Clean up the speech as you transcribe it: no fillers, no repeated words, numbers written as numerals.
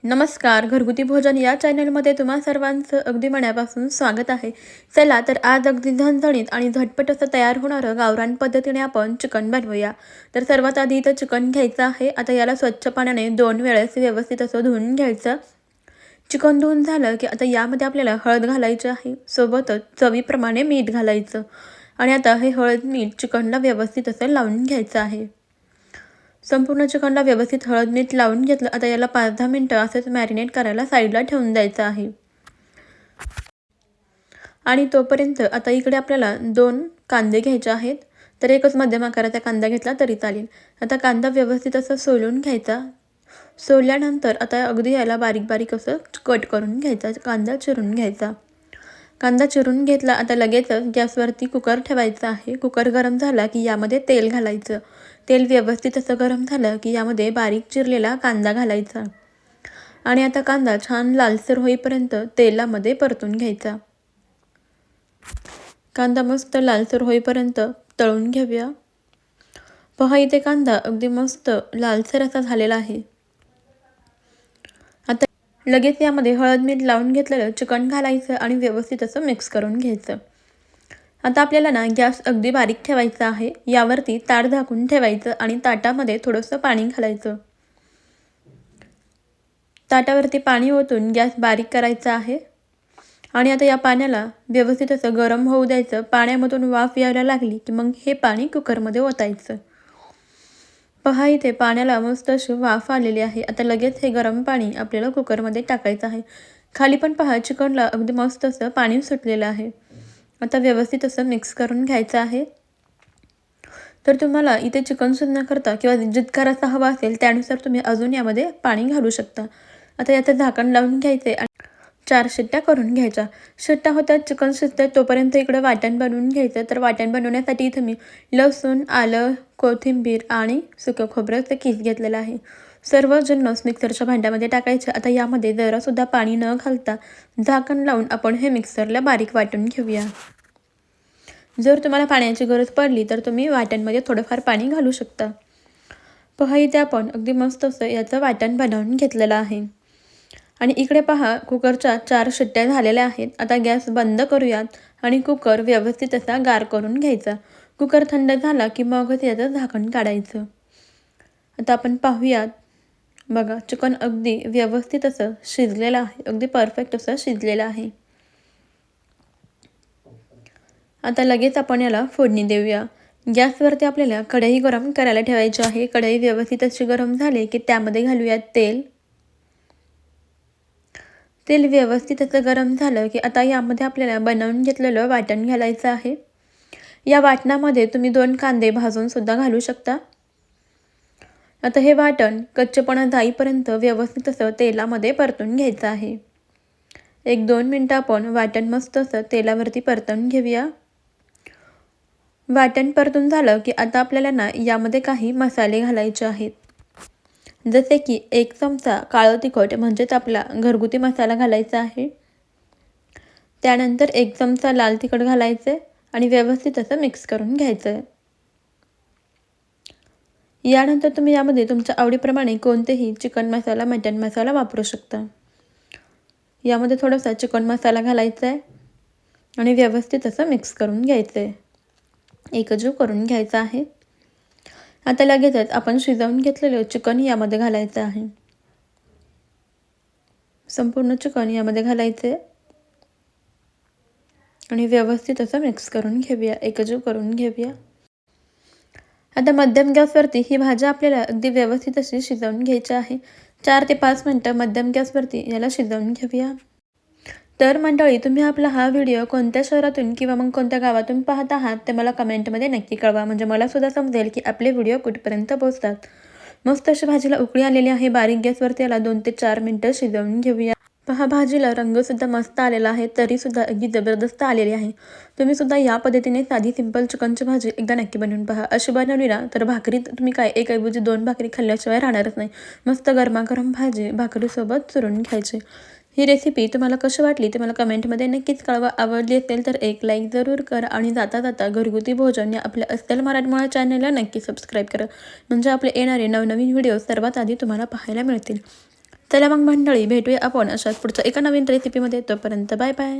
नमस्कार. घरगुती भोजन या चॅनलमध्ये तुम्हा सर्वांचं अगदी मनापासून स्वागत आहे. चला तर आज अगदी झणझणीत आणि झटपट असं तयार होणारं गावरान पद्धतीने आपण चिकन बनवूया. तर सर्वात आधी इथं चिकन घ्यायचं आहे. आता याला स्वच्छ पाण्याने 2 वेळेस व्यवस्थित असं धुवून घ्यायचं. चिकन धुवून झालं की आता यामध्ये आपल्याला हळद घालायची आहे. सोबतच चवीप्रमाणे मीठ घालायचं आणि आता हे हळद मीठ चिकनला व्यवस्थित असं लावून घ्यायचं आहे. संपूर्ण चिकनला व्यवस्थित हळद मीठ लावून घेतलं. आता याला 5-10 मिनटं असंच मॅरिनेट करायला साईडला ठेवून द्यायचं आहे. आणि तोपर्यंत आता इकडे आपल्याला 2 कांदे घ्यायचे आहेत. तर एकच मध्यम आकाराचा कांदा घेतला तरी चालेल. आता कांदा व्यवस्थित असं सोलून घ्यायचा. सोलल्यानंतर आता अगदी याला बारीक बारीक असं कट करून घ्यायचा. कांदा चिरून घ्यायचा. कांदा चिरून घेतला. आता लगेचच गॅसवरती कुकर ठेवायचा आहे. कुकर गरम झाला की यामध्ये तेल घालायचं. तेल व्यवस्थित असं गरम झालं की यामध्ये बारीक चिरलेला कांदा घालायचा आणि आता कांदा छान लालसर होईपर्यंत तेलामध्ये परतून घ्यायचा. कांदा मस्त लालसर होईपर्यंत तळून घेऊया. पहा इथे कांदा अगदी मस्त लालसर असा झालेला आहे. आता लगेच यामध्ये हळद मीठ लावून घेतलेलं चिकन घालायचं आणि व्यवस्थित असं मिक्स करून घ्यायचं. आता आपल्याला ना गॅस अगदी बारीक ठेवायचा आहे. यावरती ताट झाकून ठेवायचं आणि ताटामध्ये थोडंसं पाणी घालायचं. ताटावरती पाणी ओतून गॅस बारीक करायचा आहे आणि आता या पाण्याला व्यवस्थित असं गरम होऊ द्यायचं. पाण्यामधून वाफ यायला लागली की मग हे पाणी कुकरमध्ये ओतायचं. पहा इथे पाण्याला मस्त अशी वाफ आलेली आहे. आता लगेच हे गरम पाणी आपल्याला कुकरमध्ये टाकायचं आहे. खाली पण पहा चिकनला अगदी मस्त असं पाणी सुटलेलं आहे. आता व्यवस्थित असं मिक्स करून घ्यायचं आहे. तर तुम्हाला इथे चिकन सुन्न करता किंवा जितका रस्सा हवा असेल त्यानुसार तुम्ही अजून यामध्ये पाणी घालू शकता. आता याचं झाकण लावून घ्यायचे आणि 4 शिट्ट्या करून घ्यायच्या. शिट्ट्या होतात, चिकन शिजतं तोपर्यंत इकडे वाटण बनवून घ्यायचं. तर वाटण बनवण्यासाठी इथं मी लसूण, आलं, कोथिंबीर आणि सुकं खोबऱ्याचं किस घेतलेलं आहे. सर्व जिन्नस मिक्सरच्या भांड्यामध्ये टाकायचे. आता यामध्ये जरासुद्धा पाणी न घालता झाकण लावून आपण हे मिक्सरला बारीक वाटून घेऊया. जर तुम्हाला पाण्याची गरज पडली तर तुम्ही वाटणमध्ये थोडंफार पाणी घालू शकता. पहा इथे आपण अगदी मस्त असं याचं वाटण बनवून घेतलेलं आहे आणि इकडे पहा कुकरच्या 4 शिट्ट्या झालेल्या आहेत. आता गॅस बंद करूयात आणि कुकर व्यवस्थित असा गार करून घ्यायचा. कुकर थंड झाला की मगच याचं झाकण काढायचं. आता आपण पाहूयात. बघा चिकन अगदी व्यवस्थित असं शिजलेलं आहे. अगदी परफेक्ट असं शिजलेलं आहे. आता लगेच आपण याला फोडणी देऊया. गॅसवरती आपल्याला कढई गरम करायला ठेवायची आहे. कढई व्यवस्थित अशी गरम झाली की त्यामध्ये घालूयात तेल. तेल व्यवस्थित असं गरम झालं की आता यामध्ये आपल्याला बनवून घेतलेलं वाटण घालायचं आहे. या वाटणामध्ये तुम्ही 2 कांदे भाजून सुद्धा घालू शकता. आता हे वाटण कच्चेपणा जाईपर्यंत व्यवस्थित असं तेलामध्ये परतून घ्यायचं आहे. 1-2 मिनटं आपण वाटण मस्त असं तेलावरती परतून घेऊया. वाटण परतून झालं की आता आपल्याला ना यामध्ये काही मसाले घालायचे आहेत. जसे की 1 चमचा काळं तिखट म्हणजेच आपला घरगुती मसाला घालायचा आहे. त्यानंतर 1 चमचा लाल तिखट घालायचे आणि व्यवस्थित असं मिक्स करून घ्यायचं आहे. यानंतर तुम्ही यामध्ये तुमच्या आवडीप्रमाणे कोणतेही चिकन मसाला, मटण मसाला वापरू शकता. यामध्ये थोडासा चिकन मसाला घालायचा आहे आणि व्यवस्थित असं मिक्स करून घ्यायचं आहे. एकजीव करून घ्यायचा आहे. आता लगेचच आपण शिजवून घेतलेलं चिकन यामध्ये घालायचं आहे. संपूर्ण चिकन यामध्ये घालायचे आणि व्यवस्थित असं मिक्स करून घेऊया, एकजीव करून घेऊया. आता मध्यम गॅसवरती ही भाजी आपल्याला अगदी व्यवस्थित अशी शिजवून घ्यायची आहे. 4 ते 5 मिनटं मध्यम गॅसवरती याला शिजवून घेऊया. तर मंडळी, तुम्ही आपला हा व्हिडिओ कोणत्या शहरातून किंवा मग कोणत्या गावातून पाहत आहात ते मला कमेंटमध्ये नक्की कळवा. म्हणजे मला सुद्धा समजेल की आपले व्हिडिओ कुठपर्यंत पोहोचतात. मस्त अशी भाजीला उकळी आलेली आहे. बारीक गॅसवरती याला 2 ते 4 मिनटं शिजवून घेऊया. पहा भाजीला रंगसुद्धा मस्त आलेला आहे. तरीसुद्धा अगदी जबरदस्त आलेली आहे. तुम्ही सुद्धा या पद्धतीने साधी सिंपल चिकनची भाजी एकदा नक्की बनवून पहा. अशी बनवली ना तर भाकरीत तुम्ही काय ऐवजी 2 भाकरी खाल्ल्याशिवाय राहणारच नाही. मस्त गरमागरम भाजी भाकरीसोबत चुरून खायची. ही रेसिपी तुम्हाला कशी वाटली ते मला कमेंटमध्ये नक्कीच कळवा. आवडली असेल तर एक लाईक जरूर करा आणि जाता जाता घरगुती भोजन या आपल्या अस्सल मराठमोळा चॅनलला नक्की सबस्क्राईब करा. म्हणजे आपले येणारे नवनवीन व्हिडिओ सर्वात आधी तुम्हाला पाहायला मिळतील. चला मग मंडळी, भेटूया आपण अशाच पुढच्या एका नवीन रेसिपीमध्ये. तोपर्यंत बाय बाय.